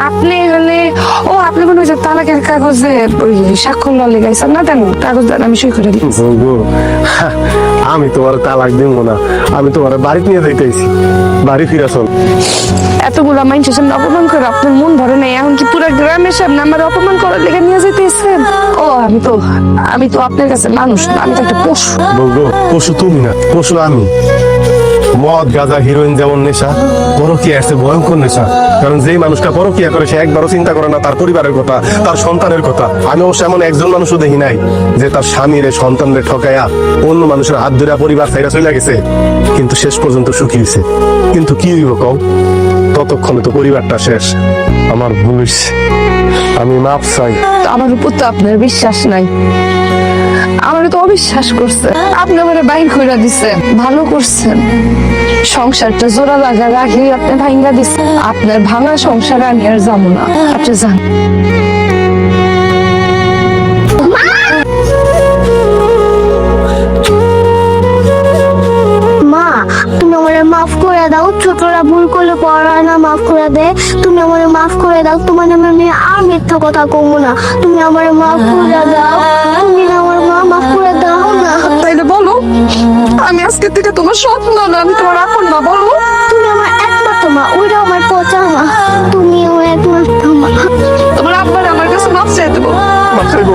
আপনি হলে ও আপনি মনে হচ্ছে তালাকের কাগজে ওই স্বাক্ষর ললে গাইছেন না দেন কাগজ দেন আমি সই করে দিই। বলবো আমি তোমার তালাক দিব না, আমি তোমার বাড়ি নিয়ে যাইতেছি, বাড়ি ফিরা চল। এতগুলা মানুষের সামনে অপমান করে আপনার মন ধরে নাই, এখন কি পুরো গ্রামের সামনে আমার অপমান করার লেগে নিয়ে যেতেছেন? ও আমি তো আপনার কাছে মানুষ না, আমি তো একটা পশু। বলবো পশু তুমি না, পশু আমি। মদ গাঁজা হিরোইন যেমন নেশা, পরকীয়া আছে ভয়ঙ্কর নেশা। কারণ যেই মানুষটা পরকীয়া করে সে একবারও চিন্তা করে না তার পরিবারের কথা, তার সন্তানের কথা। আমি অবশ্য এমন একজন মানুষও দেখি নাই যে তার স্বামীরে সন্তানরে ঠকাইয়া অন্য মানুষের হাত ধরে পরিবার ছাইরা চলে গেছে, কিন্তু শেষ পর্যন্ত সুখী হয়েছে। কিন্তু কি হইব কও, ততক্ষণে তো পরিবারটা শেষ। আমার ভুল হইছে, আমি মাপ চাই। আমার উপর তো আপনার বিশ্বাস নাই, আমার তো অবিশ্বাস করছে। আপনি আমার বাইর করে দিচ্ছেন, ভালো করছেন। সংসারটা জোড়া লাগা রাখি আপনি ভাঙ্গা দিচ্ছেন। আপনার ভাঙা সংসার আমি আর যাবো না, আপনি যান। মা, তুমি আমারে মাফ করে দাও। ছোটরা ভুল করলে পড়া না মাফ করে দে। তুমি আমারে মাফ করে দাও, তোমার নামে আমি আর মিথ্যা কথা কমবো না। তুমি আমারে মাফ করে দাও, তুমি আমার মা মাফ করে দাও না। তাইলে বলো, আমি আজকে থেকে তোমার স্বপ্ন না, আমি তোমার আপন না। বলো, তুমি আমার একমাত্র মা, ওইটা আমার পচা মা। তুমি আমার একমাত্র মা। তোমার আব্বার আমার কাছে মাপ চেয়ে দেবো। মাপ চাইবো।